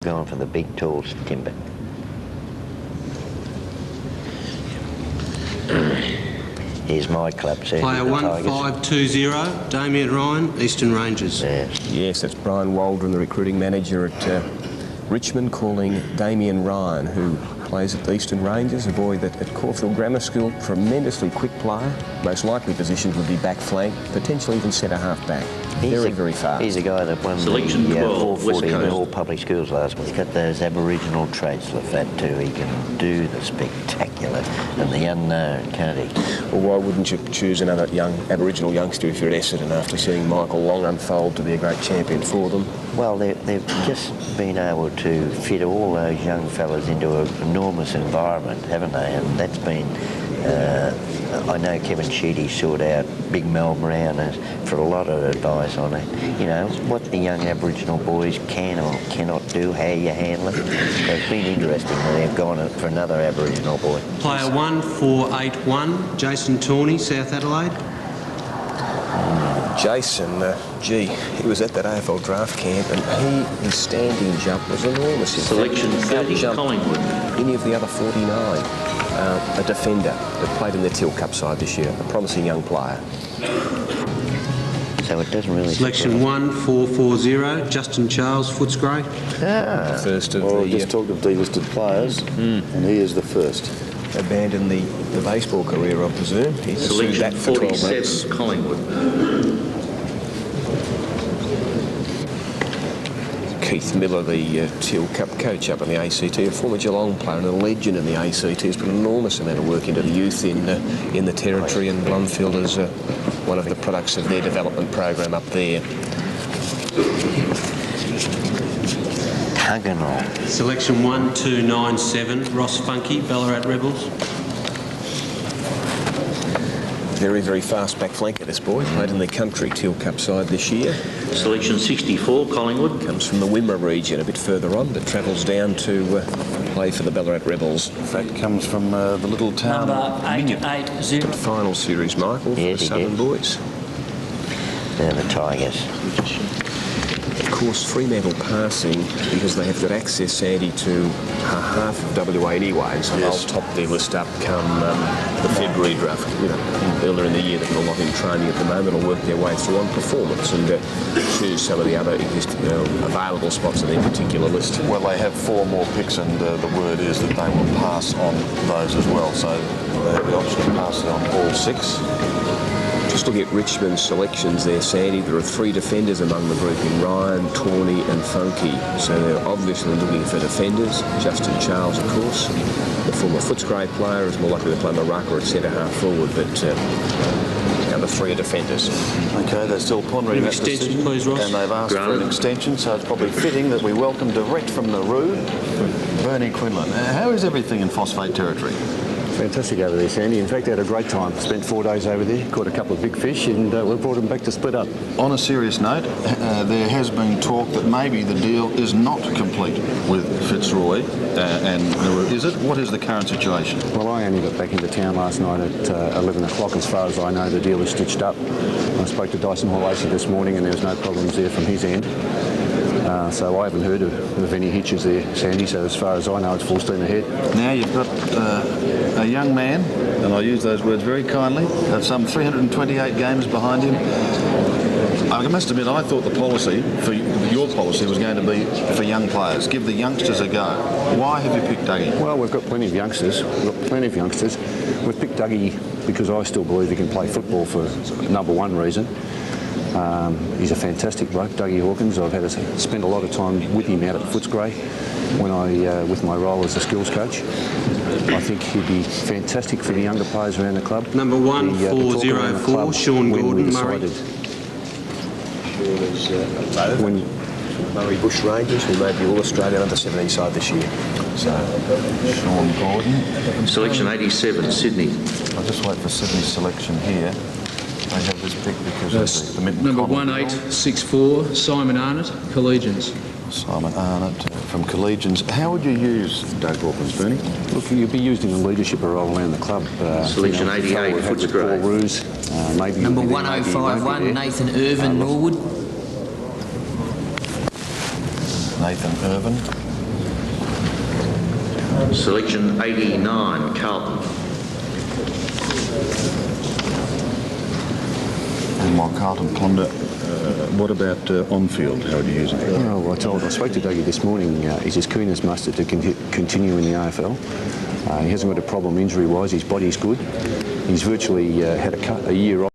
Going for the big, tall timber. Here's my club, sir. Player 1520, Damien Ryan, Eastern Rangers. Yes, that's Brian Waldron, the recruiting manager at Richmond, calling Damien Ryan, who plays at the Eastern Rangers, a boy that at Caulfield Grammar School, tremendously quick player. Most likely positions would be back flank, potentially even centre half back. Very fast. He's a guy that won Selection the 12, 440 West in Coast. all public schools last week. He's got those Aboriginal traits, Lafat, too. He can do the spectacular and the unknown, can't he? Well, why wouldn't you choose another young Aboriginal youngster if you're at Essendon after seeing Michael Long unfold to be a great champion for them? Well, they've just been able to fit all those young fellas into an enormous environment, haven't they? And that's been... I know Kevin Sheedy sought out Big Mel Brown for a lot of advice on it. You know, what the young Aboriginal boys can or cannot do, how you handle it. So it's been interesting that they've gone for another Aboriginal boy. Player 1481, Jason Tawney, South Adelaide. Jason, he was at that AFL draft camp and his standing jump was enormous. Selection 30, Collingwood. Any of the other 49. A defender that played in the Teal Cup side this year, a promising young player. So it doesn't really... Selection 1440, Justin Charles, Footscray. First of Well, just talked of delisted players, and he is the first. Abandoned the baseball career, I presume. He pursued Selection that for 12 months. 47, Collingwood. Keith Miller, the Teal Cup coach up in the ACT, a former Geelong player and a legend in the ACT, has put an enormous amount of work into the youth in the territory, and Blundfield is one of the products of their development program up there. Tuggenall. Selection 1297, Ross Funky, Ballarat Rebels. Very fast back flanker, this boy. Played in the country Teal Cup side this year. Selection 64, Collingwood. Comes from the Wimmera region, a bit further on, but travels down to play for the Ballarat Rebels. In fact, comes from the little town Number 880. Final series, Michael, for the Southern boys. They're the Tigers. Of course, Fremantle passing, because they have got access, Sandy, to half of WA anyway, and so they'll top their list up come the February draft. You know, earlier in the year, they've got a lot in training at the moment, will work their way through on performance and choose some of the other available spots in their particular list. Well, they have 4 more picks, and the word is that they will pass on those as well. So they have the option of passing on all 6. Just looking at Richmond's selections there, Sandy, there are 3 defenders among the group in Ryan, Tawney and Funky. So they're obviously looking for defenders. Justin Charles, of course, the former Footscray player, is more likely to play Maraka at centre-half forward, but the other 3 are defenders. Okay, they're still pondering that Extension, decision, please, Ross. and they've asked for an extension, so it's probably fitting that we welcome direct from Nauru, Bernie Quinlan. How is everything in phosphate territory? Fantastic over there, Sandy. In fact, they had a great time. Spent 4 days over there, caught a couple of big fish, and we brought them back to split up. On a serious note, there has been talk that maybe the deal is not complete with Fitzroy and Nauru. Is it? What is the current situation? Well, I only got back into town last night at 11 o'clock. As far as I know, the deal is stitched up. I spoke to Dyson Hawlacey this morning, and there was no problems there from his end. So I haven't heard of any hitches there, Sandy, so as far as I know, it's full steam ahead. Now you've got a young man, and I use those words very kindly, of some 328 games behind him. I must admit, I thought the policy, your policy, was going to be for young players. Give the youngsters a go. Why have you picked Dougie? Well, we've got plenty of youngsters. We've picked Dougie because I still believe he can play football for number one reason. He's a fantastic bloke, Dougie Hawkins. I've had to spend a lot of time with him out at Footscray with my role as a skills coach. I think he'd be fantastic for the younger players around the club. Number 1404, Sean Gordon, Murray. Murray Bush Rangers, who made the All-Australian under-17 side this year. So, Sean Gordon. Selection 87, Sydney. I'll just wait for Sydney's selection here. They have this pick because of the Number 1864, Simon Arnott, Collegians. Simon Arnott from Collegians. How would you use Doug Hawkins, Bernie? Look, you'd be used in a leadership role around the club. Selection 88, Footscray. Paul Roos, maybe Number maybe 1051, Nathan Irvin, Norwood. Nathan Irvin. Selection 89, Carlton. And while Carlton ponder, what about on-field? How would you use it? Well, I spoke to Dougie this morning. He's as keen as mustard to continue in the AFL. He hasn't got a problem injury-wise. His body's good. He's virtually had a year off.